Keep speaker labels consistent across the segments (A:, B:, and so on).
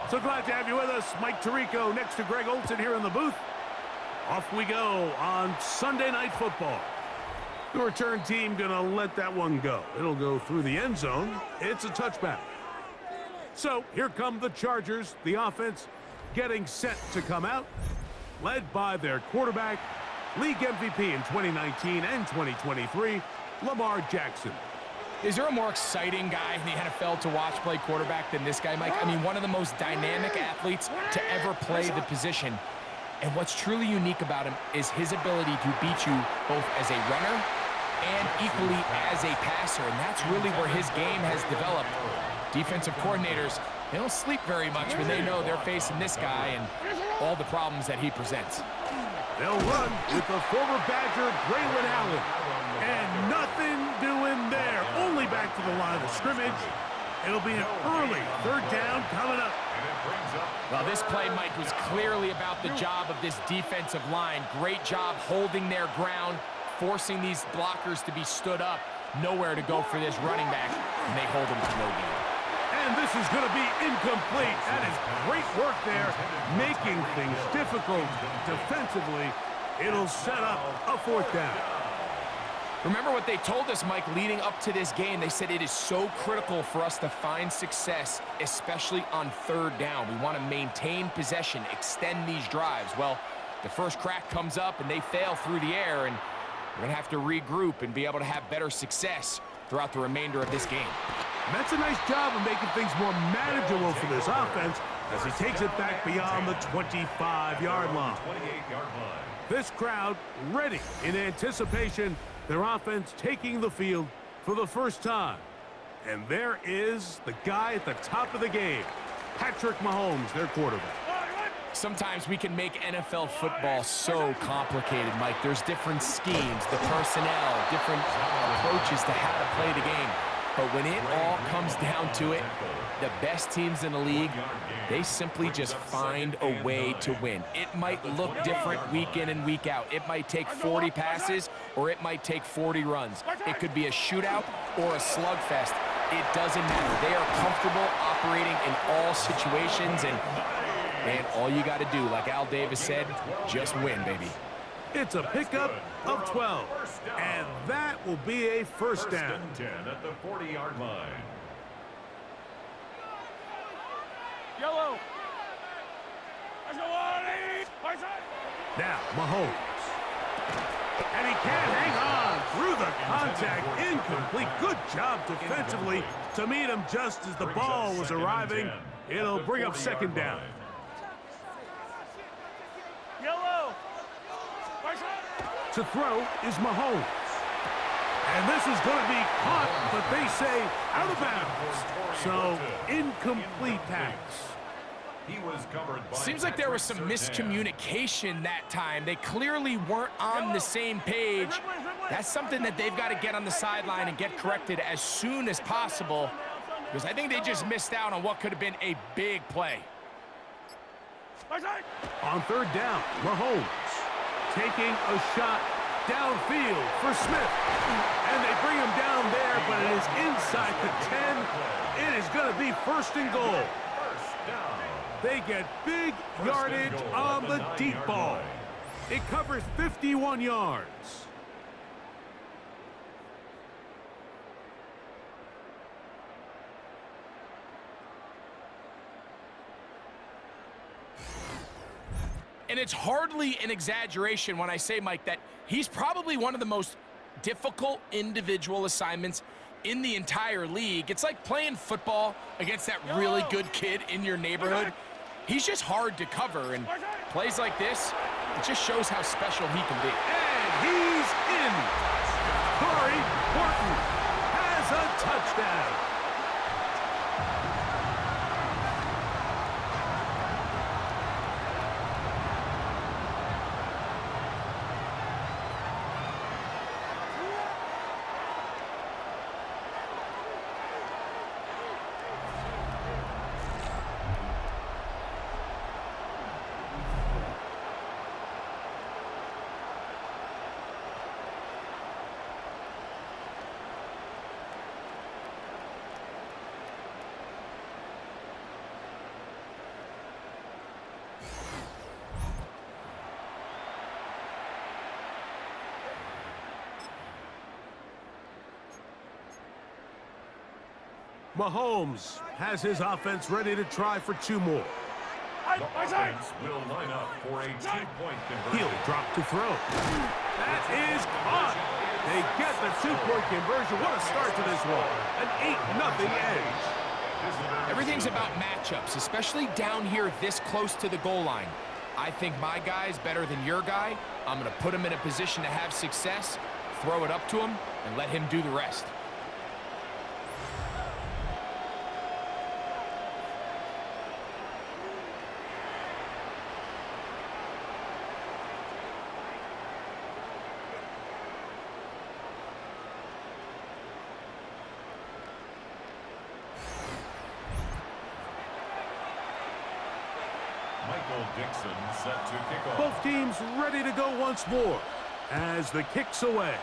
A: So glad to have you with us. Mike Tirico next to Greg Olson here in the booth. Off we go on Sunday Night Football. The return team going to let that one go. It'll go through the end zone. It's a touchback. So here come the Chargers, the offense getting set to come out, led by their quarterback, league MVP in 2019 and 2023, Lamar Jackson.
B: Is there a more exciting guy in the NFL to watch play quarterback than this guy, Mike? I mean, one of the most dynamic athletes to ever play the position. And what's truly unique about him is his ability to beat you both as a runner and equally as a passer. And that's really where his game has developed. Defensive coordinators, they don't sleep very much when they know they're facing this guy and all the problems that he presents.
A: They'll run with the former Badger, Braylon Allen. And nothing doing there. Only back to the line of scrimmage. It'll be an early third down coming up.
B: Well, this play, Mike, was clearly about the job of this defensive line. Great job holding their ground, forcing these blockers to be stood up. Nowhere to go for this running back, and they hold him to no gain.
A: And this is going to be incomplete. That is great work there, making things difficult defensively. It'll set up a fourth down.
B: Remember what they told us, Mike, leading up to this game. They said it is so critical for us to find success, especially on third down. We want to maintain possession, extend these drives. Well, the first crack comes up, and they fail through the air, and we're going to have to regroup and be able to have better success throughout the remainder of this game.
A: And that's a nice job of making things more manageable for this offense as he takes it back beyond the 25-yard line. This crowd ready in anticipation. Their offense taking the field for the first time. And there is the guy at the top of the game, Patrick Mahomes, their quarterback.
B: Sometimes we can make NFL football so complicated, Mike. There's different schemes, the personnel, different approaches to how to play the game. But when it all comes down to it, the best teams in the league, they simply just find a way to win. It might look different week in and week out. It might take 40 passes or it might take 40 runs. It could be a shootout or a slugfest. It doesn't matter. They are comfortable operating in all situations, and man, all you got to do, like Al Davis said, just win, baby.
A: It's a pickup of 12, and that will be a first down.
C: 10 at the 40-yard line.
D: Yellow.
A: Now, Mahomes. And he can't hang on through the contact. Incomplete. Good job defensively to meet him just as the ball was arriving. It'll bring up second down.
D: Yellow.
A: To throw is Mahomes. And this is going to be caught, but they say out of bounds. So, incomplete pass.
B: Seems like there was some miscommunication that time. They clearly weren't on the same page. That's something that they've got to get on the sideline and get corrected as soon as possible, because I think they just missed out on what could have been a big play.
A: On third down, Mahomes taking a shot downfield for Smith. And they bring him down there, but it is inside the 10. It is going to be first and goal. They get big yardage on the deep ball. It covers 51 yards.
B: And it's hardly an exaggeration when I say, Mike, that he's probably one of the most difficult individual assignments in the entire league. It's like playing football against that really good kid in your neighborhood. He's just hard to cover, and plays like this, it just shows how special he can be.
A: And he's in. Corey Horton has a touchdown. Mahomes has his offense ready to try for 2 more.
C: The offense will line up for a 2-point conversion.
A: He'll drop to throw. That is caught. They get the 2-point conversion. What a start to this one. An 8-0 edge.
B: Everything's about matchups, especially down here this close to the goal line. I think my guy's better than your guy. I'm going to put him in a position to have success, throw it up to him, and let him do the rest.
C: Michael Dixon set to kick off.
A: Both teams ready to go once more as the kick's away.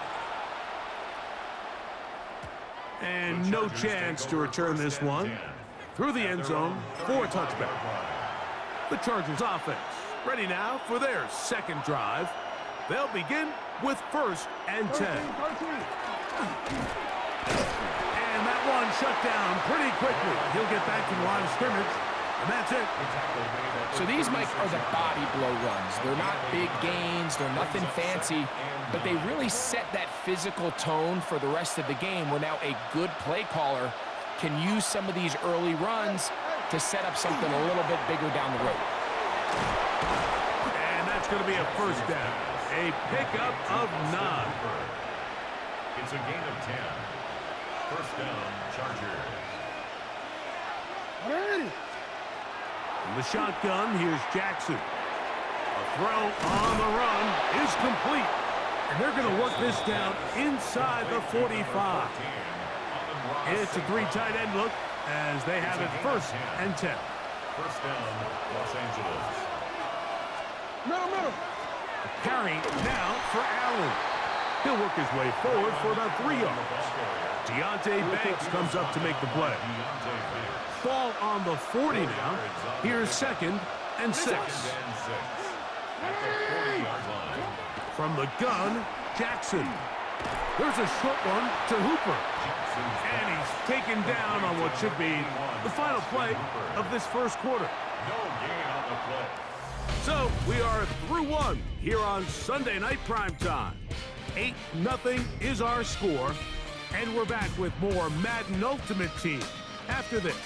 A: And no chance to return this one. Through the end zone for a touchback. The Chargers offense ready now for their second drive. They'll begin with 1st and 10. And that one shut down pretty quickly. He'll get back to the line of scrimmage. And that's it.
B: So these, Mike, are the body blow runs. They're not big gains. They're nothing fancy. But they really set that physical tone for the rest of the game where now a good play caller can use some of these early runs to set up something a little bit bigger down the road.
A: And that's going to be a 1st down. A pickup of 9.
C: It's a gain of 10. 1st down, Chargers.
A: In the shotgun, here's Jackson. A throw on the run is complete. And they're going to work this down inside the 45. It's a 3 tight end look as they have it 1st and 10.
C: 1st down, Los Angeles.
D: Middle.
A: Carry now for Allen. He'll work his way forward for about 3 yards. Deontay Banks comes up to make the play. Ball on the 40 now. Here's 2nd and 6.
C: At the 40-yard line.
A: From the gun, Jackson. There's a short one to Hooper. And he's taken down on what should be the final play of this 1st quarter.
C: No gain on the play.
A: So we are through 1 here on Sunday Night Primetime. 8-0 is our score. And we're back with more Madden Ultimate Team after this.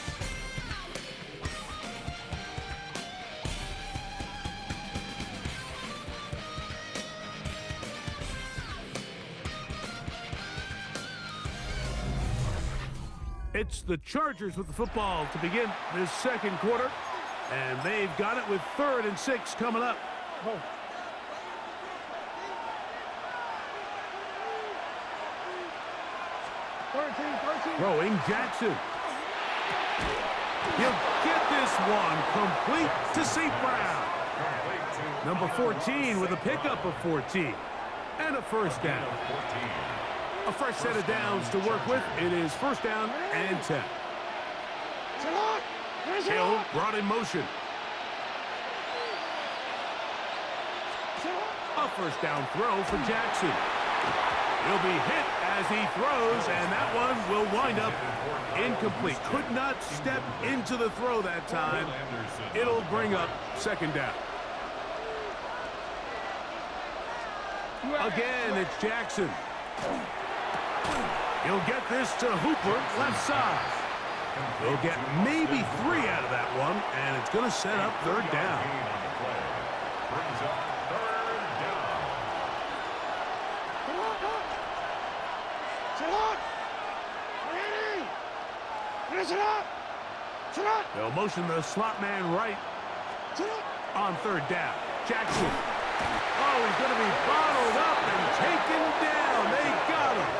A: It's the Chargers with the football to begin this 2nd quarter. And they've got it with 3rd and 6 coming up. Throwing Jackson. He'll get this one complete to St. Brown. Number 14 with a pickup of 14. And a 1st down. A fresh set of downs to work with. It is 1st down and 10. Hill brought in motion. A 1st down throw for Jackson. He'll be hit as he throws, and that one will wind up incomplete. Could not step into the throw that time. It'll bring up 2nd down. Again, it's Jackson. He'll get this to Hooper, left side. He'll get maybe 3 out of that one, and it's going to set up 3rd down.
C: Brings up 3rd down.
A: They'll motion the slot man right on 3rd down. Jackson. Oh, he's going to be bottled up and taken down. They got him.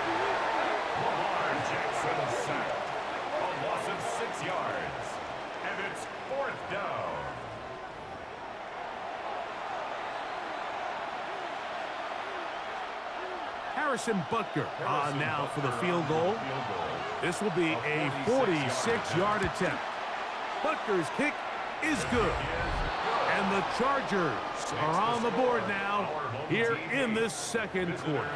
C: Lamar Jackson sacked. A loss of 6 yards. And it's 4th down.
A: Harrison Butker on now for the field goal. This will be a 46-yard attempt. Butker's kick is good. And the Chargers are on the board now here in this 2nd quarter.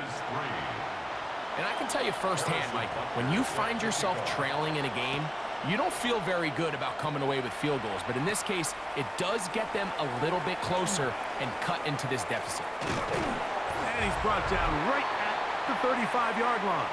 B: And I can tell you firsthand, Mike, when you find yourself trailing in a game, You don't feel very good about coming away with field goals, but in this case, it does get them a little bit closer and cut into this deficit.
A: And he's brought down right at the 35-yard line.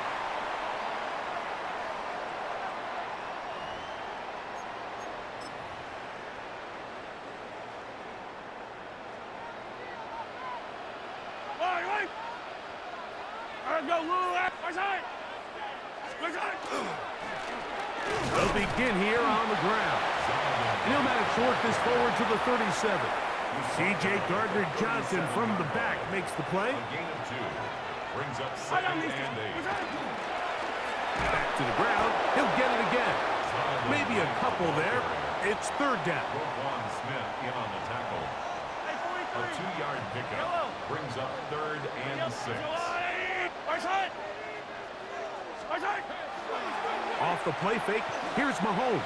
A: They'll begin here on the ground. And he'll manage to work this forward to the 37. C.J. Gardner-Johnson from the back makes the play.
C: A gain of 2. Brings up 2nd and 8.
A: Back to the ground. He'll get it again. Maybe a couple there. It's 3rd down.
C: Roquan Smith in on the tackle. A 2-yard pickup. Brings up 3rd and 6.
A: Off the play fake, here's Mahomes.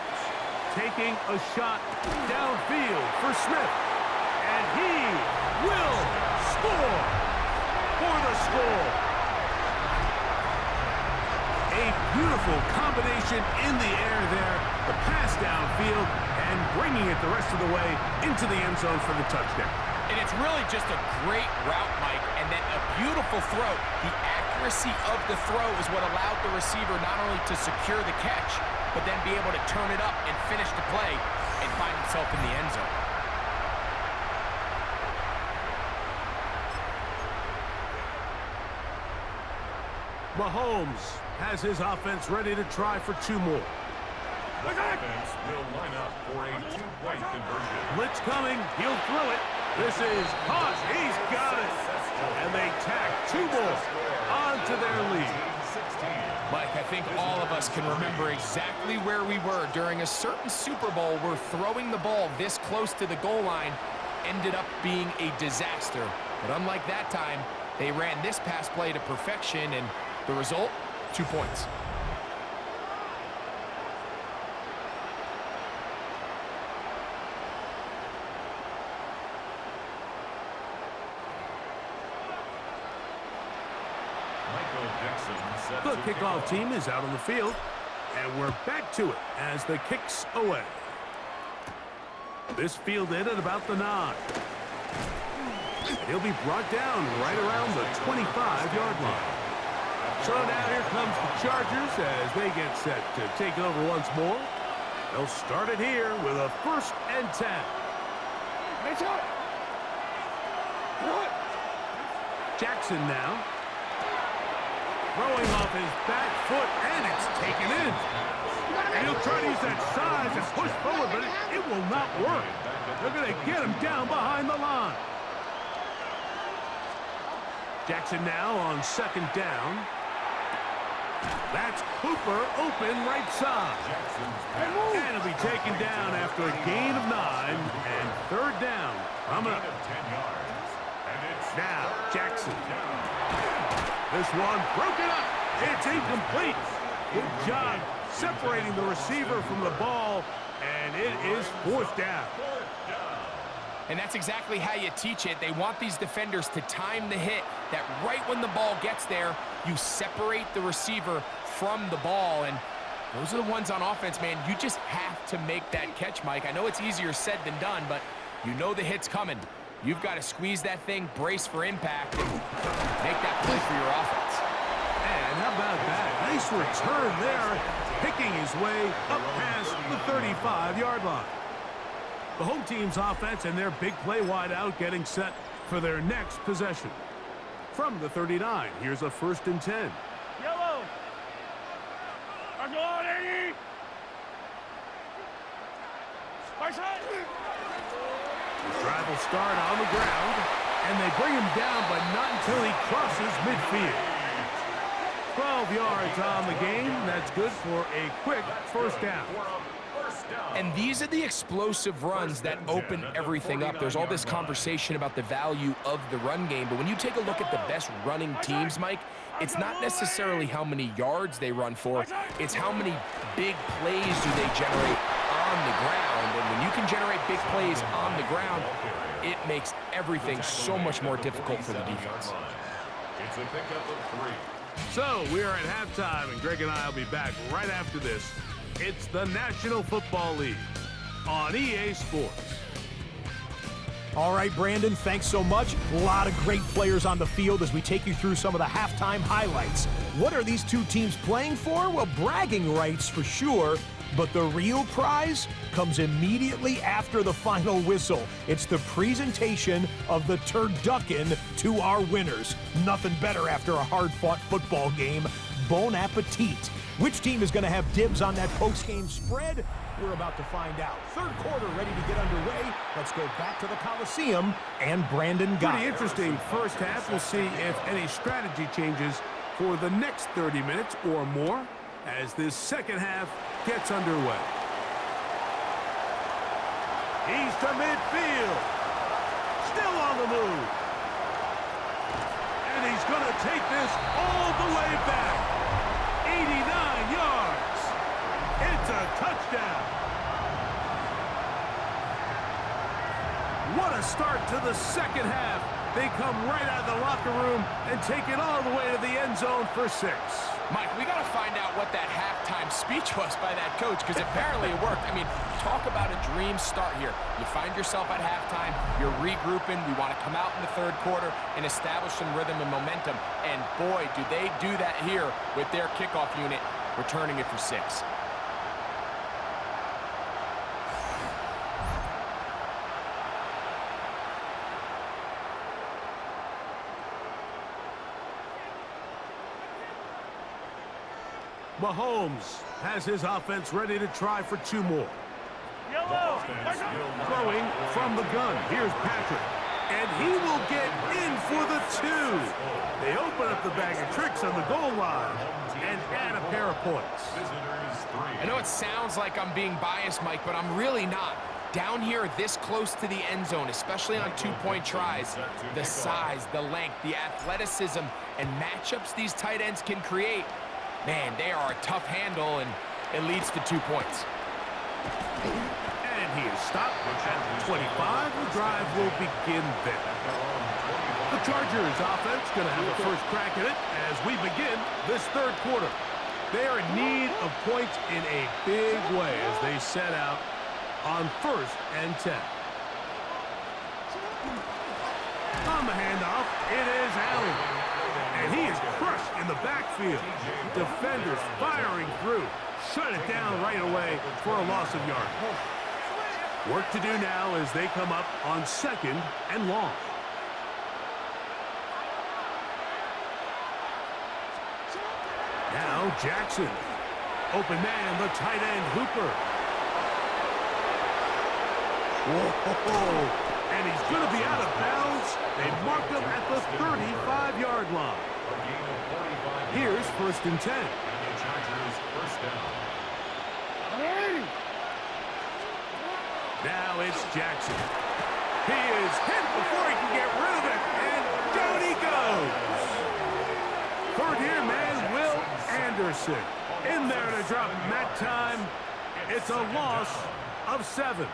A: Taking a shot downfield for Smith. And he will score for the score. A beautiful combination in the air there. The pass downfield and bringing it the rest of the way into the end zone for the touchdown.
B: And it's really just a great route, Mike, and then a beautiful throw. The accuracy of the throw is what allowed the receiver not only to secure the catch, but then be able to turn it up and finish the play and find himself in the end zone.
A: Mahomes has his offense ready to try for 2 more.
C: The offense will line up for a 2-point conversion.
A: Blitz coming. He'll throw it. This is caught. He's got it. And they tack 2 more onto their lead.
B: Mike, I think all of us can remember exactly where we were during a certain Super Bowl where throwing the ball this close to the goal line ended up being a disaster. But unlike that time, they ran this pass play to perfection, and the result, 2 points.
A: The kickoff team is out on the field, and we're back to it as the kicks away. This fielded at about the 9. He'll be brought down right around the 25-yard line. So now here comes the Chargers as they get set to take over once more. They'll start it here with a 1st and 10. Jackson now. Throwing off his back foot, and it's taken in. And he'll try to use that size and push forward, but it will not work. They're going to get him down behind the line. Jackson now on 2nd down. That's Hooper open right side. And he'll be taken down after a gain of 9 and 3rd down. Coming up. Now, Jackson. This one broken up. It's incomplete. Good job separating the receiver from the ball, and it is 4th down.
B: And that's exactly how you teach it. They want these defenders to time the hit, that right when the ball gets there, you separate the receiver from the ball. And those are the ones on offense, man. You just have to make that catch, Mike. I know it's easier said than done, but you know the hit's coming. You've got to squeeze that thing, brace for impact, and make that play for your offense.
A: And how about that? Nice return there, picking his way up past the 35-yard line. The home team's offense and their big play wideout getting set for their next possession. From the 39, here's a 1st and 10.
D: Yellow.
A: The drive will start on the ground, and they bring him down, but not until he crosses midfield. 12 yards on the game. That's good for a quick 1st down.
B: And these are the explosive runs that open everything up. There's all this conversation about the value of the run game, but when you take a look at the best running teams, Mike, it's not necessarily how many yards they run for, it's how many big plays do they generate on the ground. And when you can generate big plays on the ground, it makes everything so much more difficult for the defense.
C: It's a pickup of 3.
A: So we are at halftime, and Greg and I will be back right after this It's the National Football League on EA Sports.
E: All right, Brandon, thanks so much. A lot of great players on the field as we take you through some of the halftime highlights. What are these two teams playing for? Well, bragging rights for sure, but the real prize comes immediately after the final whistle. It's the presentation of the turducken to our winners. Nothing better after a hard-fought football game. Bon appetit. Which team is going to have dibs on that post-game spread? We're about to find out. Third quarter ready to get underway. Let's go back to the Coliseum and Brandon got
A: Pretty interesting first half. We'll see if any strategy changes for the next 30 minutes or more as this second half gets underway. He's to midfield. Still on the move. And he's going to take this all the way back. 89 yards. It's a touchdown. What a start to the second half. They come right out of the locker room and take it all the way to the end zone for 6.
B: Mike, we got to find out what that halftime speech was by that coach, because apparently it worked. I mean, talk about a dream start here. You find yourself at halftime, you're regrouping, we want to come out in the third quarter and establish some rhythm and momentum. And boy, do they do that here with their kickoff unit, returning it for 6.
A: Mahomes has his offense ready to try for 2 more. Throwing from the gun. Here's Patrick. And he will get in for the 2. They open up the bag of tricks on the goal line and add a pair of points.
B: I know it sounds like I'm being biased, Mike, but I'm really not. Down here this close to the end zone, especially on 2-point tries, the size, the length, the athleticism, and matchups these tight ends can create, man, they are a tough handle, and it leads to 2 points.
A: And he is stopped at 25. The drive will begin there. The Chargers offense going to have a first crack at it as we begin this third quarter. They are in need of points in a big way as they set out on 1st and 10. On the handoff, it is Allen. And he is crushed in the backfield. Defenders firing through. Shut it down right away for a loss of yard. Work to do now as they come up on 2nd and long. Now Jackson. Open man, the tight end Hooper. Whoa. And he's going to be out of bounds. They marked him at the 35-yard line. Here's 1st and 10. Now it's Jackson. He is hit before he can get rid of it, and down he goes. Third here, man, Will Anderson. In there to drop him that time. It's a loss of 7.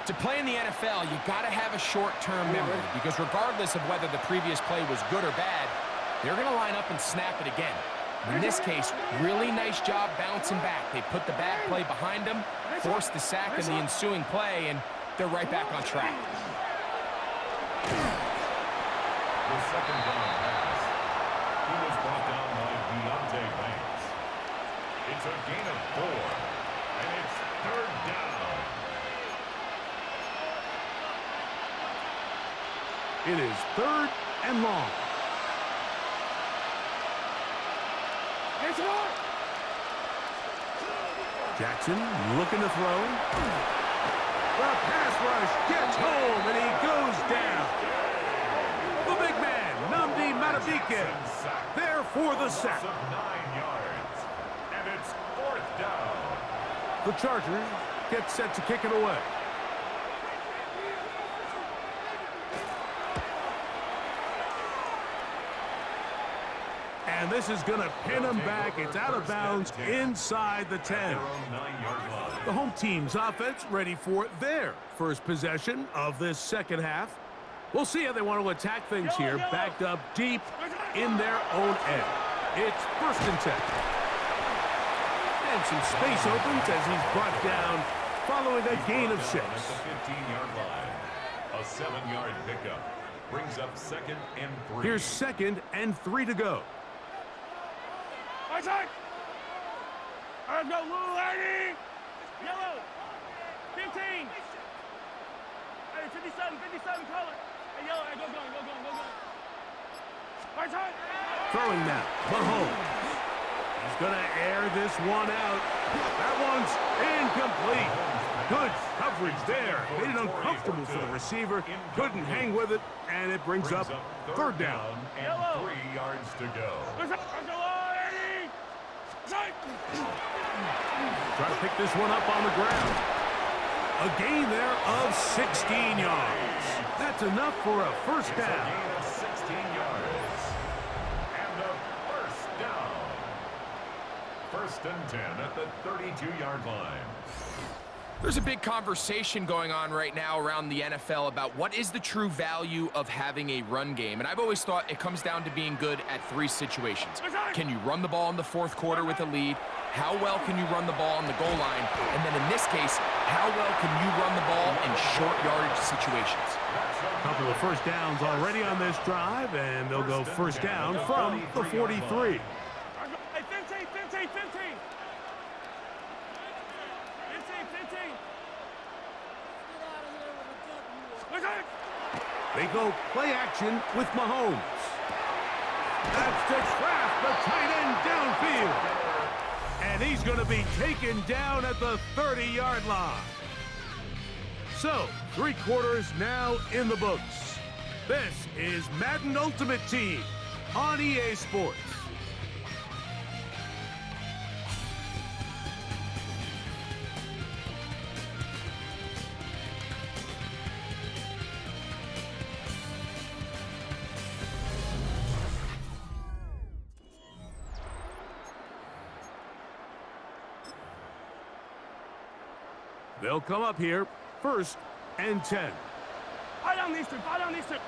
B: To play in the NFL, you got to have a short-term memory, because regardless of whether the previous play was good or bad, they're going to line up and snap it again. In this case, really nice job bouncing back. They put the bad play behind them, forced the sack in the ensuing play, and they're right back on track.
C: The second down pass. He was brought down by Deontay Banks. It's a gain of 4, and it's 3rd down.
A: It is 3rd and long. Jackson looking to throw. The pass rush gets home, and he goes down. The big man, Nnamdi Madubuike, there for the sack.
C: 9 yards, and it's 4th down.
A: The Chargers get set to kick it away. And this is going to pin him back. It's out of bounds inside the 10. The home team's offense ready for their first possession of this second half. We'll see how they want to attack things here, backed up deep in their own end. It's 1st and 10. And some space opens as he's brought down following a gain of 6.
C: At the 15-yard line. A 7-yard pickup brings up 2nd and 3.
A: Here's 2nd and 3 to go.
D: Right side. Let's go, little lady. Yellow. 15. Hey, 57, color. Hey, yellow, hey, go. Right side.
A: Throwing now, Mahomes. He's going to air this one out. That one's incomplete. Good coverage there. Made it uncomfortable for the receiver. Couldn't hang with it, and it brings up 3rd down.
C: And 3 yards to go.
A: Try to pick this one up on the ground. A gain there of 16 yards. That's enough for a 1st down.
C: A gain of 16 yards. And a 1st down. 1st and 10 at the 32-yard line.
B: There's a big conversation going on right now around the NFL about what is the true value of having a run game. And I've always thought it comes down to being good at 3 situations. Can you run the ball in the 4th quarter with a lead? How well can you run the ball on the goal line? And then in this case, how well can you run the ball in short yardage situations?
A: A couple of 1st downs already on this drive, and they'll go 1st down from the 43. They go play action with Mahomes. That's to Kraft, the tight end downfield. And he's going to be taken down at the 30-yard line. So, 3 quarters now in the books. This is Madden Ultimate Team on EA Sports. They'll come up here, 1st and 10.
D: Buy down these two. 180.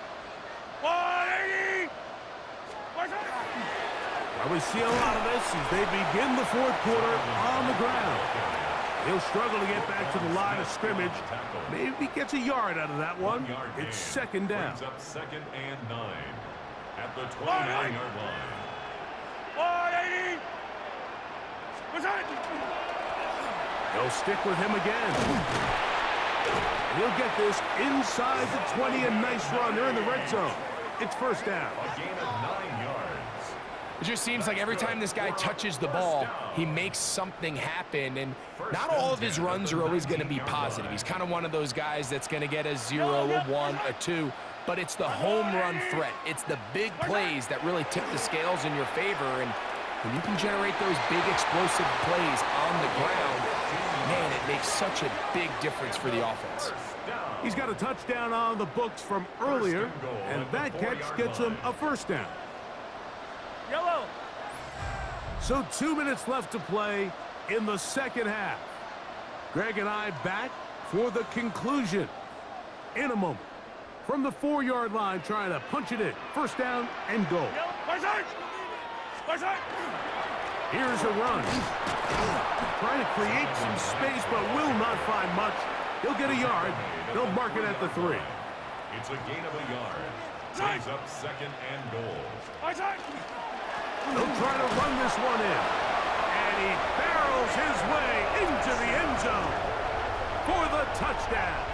A: Well, we see a lot of this as they begin the 4th quarter on the ground. He'll struggle to get back to the line of scrimmage. Maybe gets a yard out of that one. It's 2nd down.
C: Brings up 2nd and 9 at the 29-yard line.
D: 180.
A: They'll stick with him again. And he'll get this inside the 20, a nice run. They're in the red zone. It's 1st down.
C: A gain of 9 yards.
B: It just seems like every time this guy touches the ball, he makes something happen. And not all of his runs are always going to be positive. He's kind of one of those guys that's going to get a 0, a 1, a 2. But it's the home run threat. It's the big plays that really tip the scales in your favor. And when you can generate those big explosive plays on the ground, man, it makes such a big difference for the offense.
A: He's got a touchdown on the books from earlier, and that catch gets him a 1st down.
D: Yellow.
A: So 2 minutes left to play in the 2nd half. Greg and I back for the conclusion in a moment. From the 4-yard line, trying to punch it in. 1st down and goal. Here's a run. Trying to create some space, but will not find much. He'll get a yard. They'll mark it at the 3.
C: It's a gain of a yard. Brings up 2nd and goal.
A: They'll try to run this one in. And he barrels his way into the end zone for the touchdown.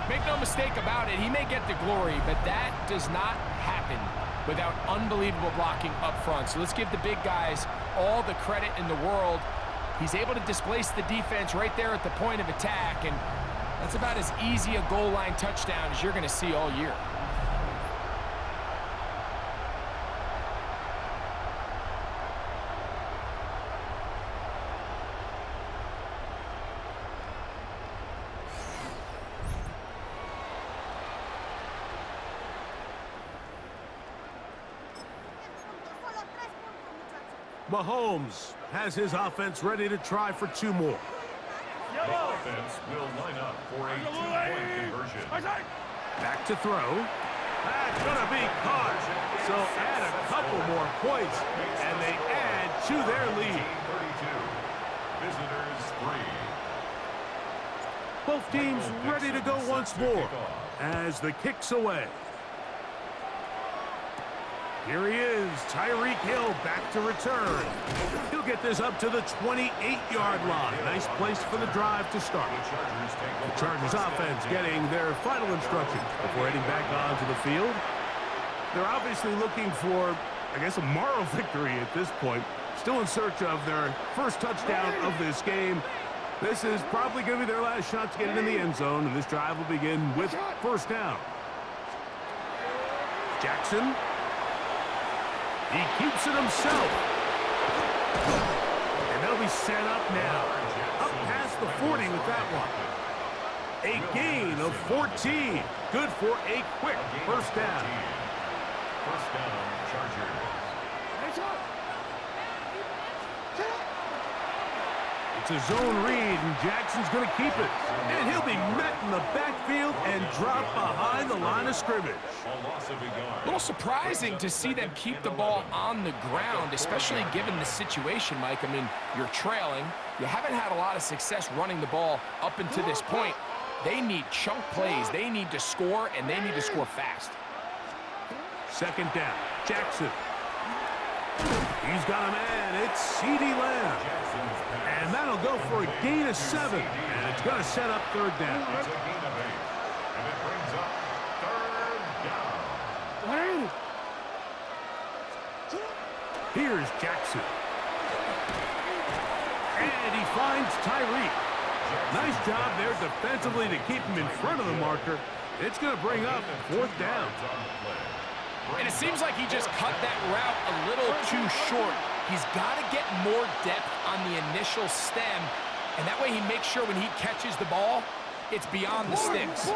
B: Make no mistake about it, he may get the glory, but that does not happen without unbelievable blocking up front. So let's give the big guys all the credit in the world. He's able to displace the defense right there at the point of attack, and that's about as easy a goal line touchdown as you're going to see all year.
A: Mahomes has his offense ready to try for 2 more.
C: The offense will line up for a 2-point conversion.
A: Back to throw. That's going to be caught. So add a couple more points, and they add to their lead.
C: 32. Visitors 3.
A: Both teams ready to go once more as the kick's away. Here he is, Tyreek Hill back to return. He'll get this up to the 28-yard line. Nice place for the drive to start. The Chargers offense getting their final instructions before heading back onto the field. They're obviously looking for, I guess, a moral victory at this point. Still in search of their first touchdown of this game. This is probably going to be their last shot to get it in the end zone, and this drive will begin with first down. Jackson. He keeps it himself. And they'll be set up now. Up past the 40 with that one. A gain of 14. Good for a quick first down.
C: First down, Chargers.
A: It's a zone read, and Jackson's going to keep it. And he'll be met in the backfield and dropped behind the line of scrimmage.
C: A loss of a yard.
B: A little surprising to see them keep the ball on the ground, especially given the situation, Mike. I mean, you're trailing. You haven't had a lot of success running the ball up until this point. They need chunk plays. They need to score, and they need to score fast.
A: Second down, Jackson. He's got a man. It's CeeDee Lamb. And that'll go for a gain of 7. And it's going to set up third down.
C: It's a gain of 8. And it brings up third down.
A: Here's Jackson. And he finds Tyreek. Nice job there defensively to keep him in front of the marker. It's going to bring up fourth down.
B: And it seems like he just cut that route a little too short. He's got to get more depth on the initial stem, and that way he makes sure when he catches the ball, it's beyond the sticks.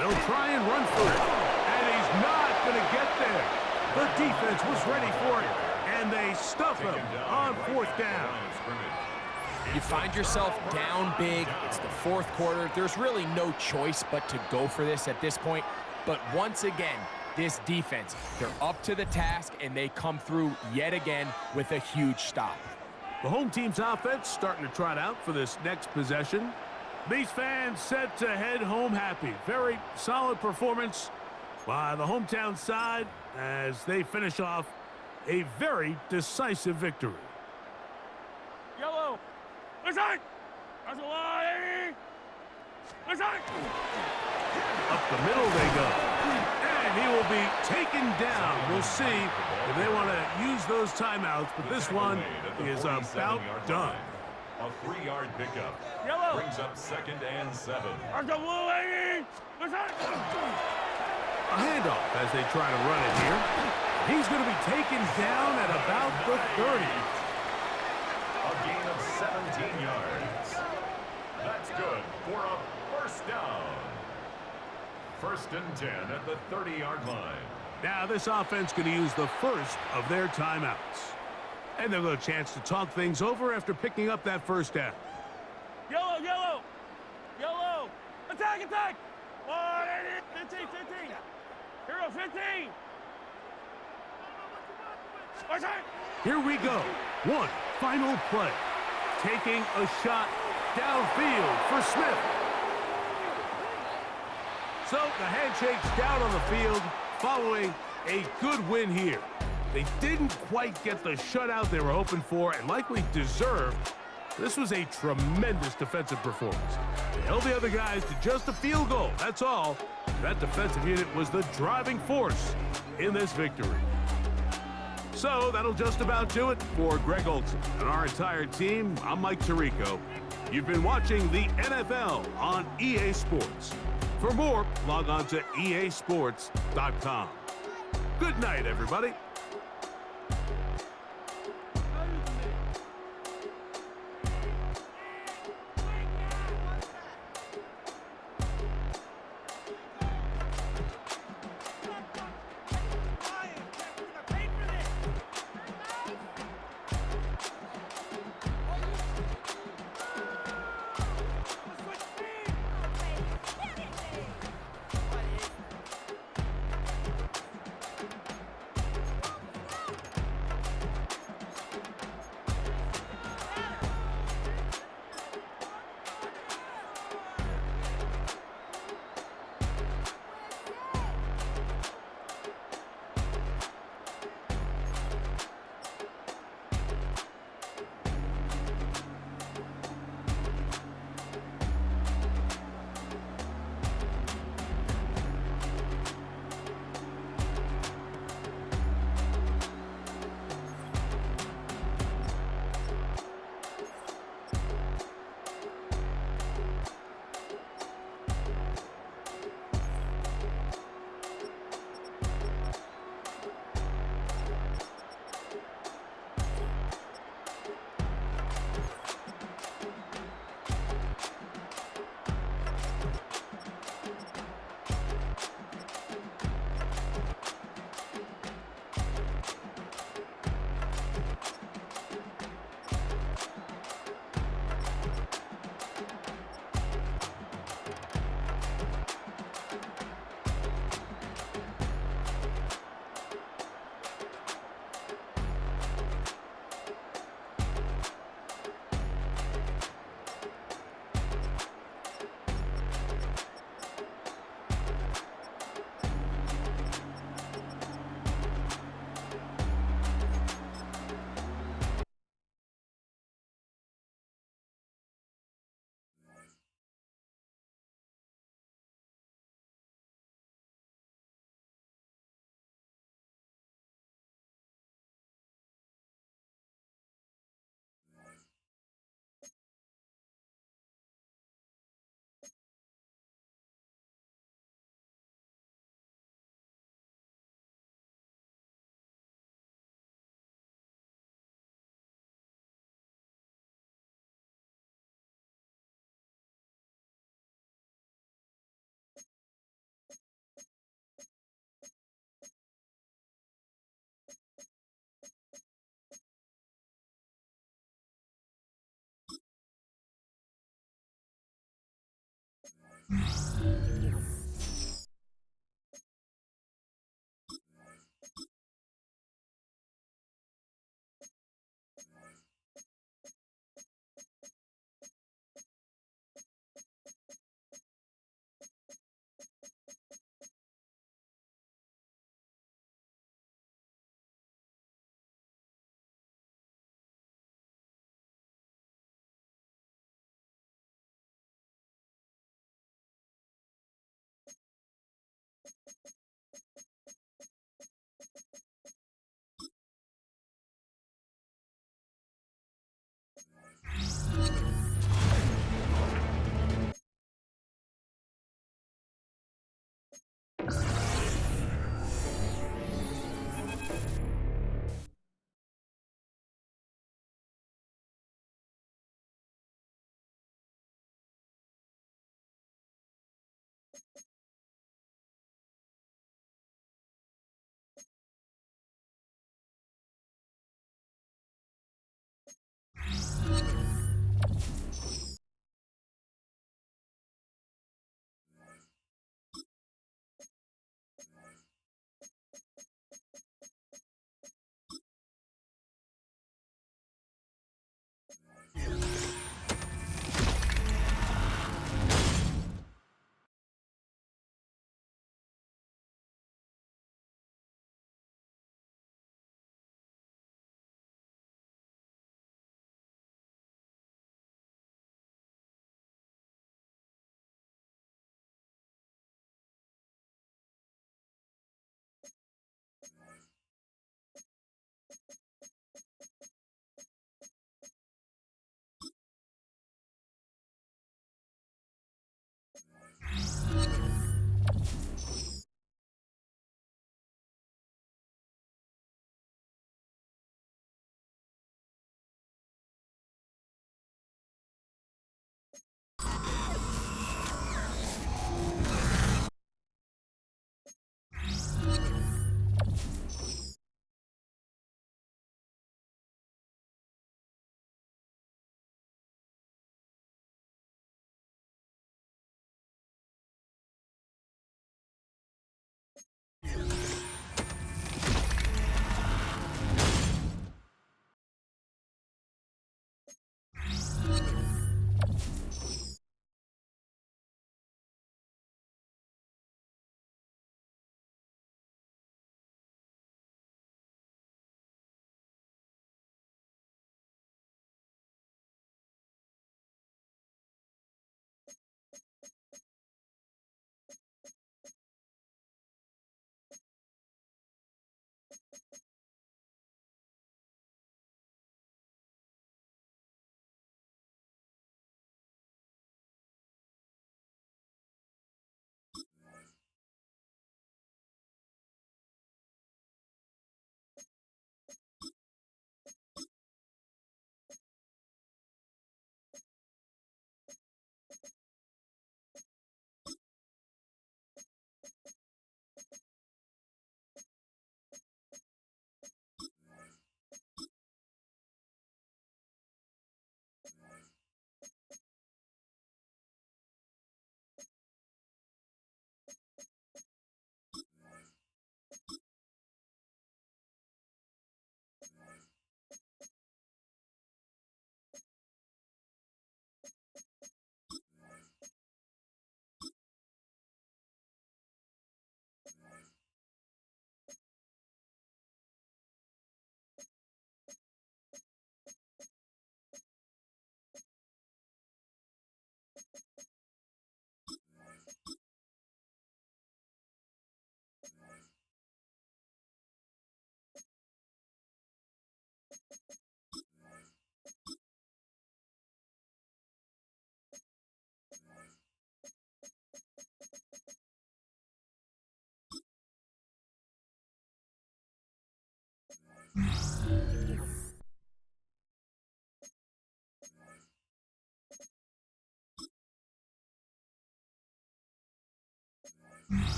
A: They'll try and run for it, and he's not going to get there. The defense was ready for it, and they stuff him on fourth down.
B: You find yourself down big. It's the fourth quarter. There's really no choice but to go for this at this point. But once again, this defense, they're up to the task, and they come through yet again with a huge stop.
A: The home team's offense starting to trot out for this next possession. These fans set to head home happy. Very solid performance by the hometown side as they finish off a very decisive victory.
D: Yellow. Listen. That's a lie. Listen.
A: Up the middle they go. And he will be taken down. We'll see if they want to use those timeouts, but this one is about done.
C: A 3-yard pickup.
D: Yellow.
C: Brings up second and 7.
D: That's a blue lady. Listen.
A: A handoff as they try to run it here. He's going to be taken down at about the 30.
C: A gain of 17 yards. That's good for a first down. First and 10 at the 30-yard line.
A: Now this offense going to use the first of their timeouts. And they'll get a chance to talk things over after picking up that first down.
D: Yellow, yellow. Yellow. Attack, attack. 15, 15. Hero, 15. Attack.
A: Here we go. One final play. Taking a shot downfield for Smith. So the handshake's down on the field following a good win here. They didn't quite get the shutout they were hoping for and likely deserved. This was a tremendous defensive performance. They held the other guys to just a field goal, that's all. That defensive unit was the driving force in this victory. So that'll just about do it for Greg Olsen and our entire team. I'm Mike Tirico. You've been watching the NFL on EA Sports. For more, log on to easports.com. Good night, everybody.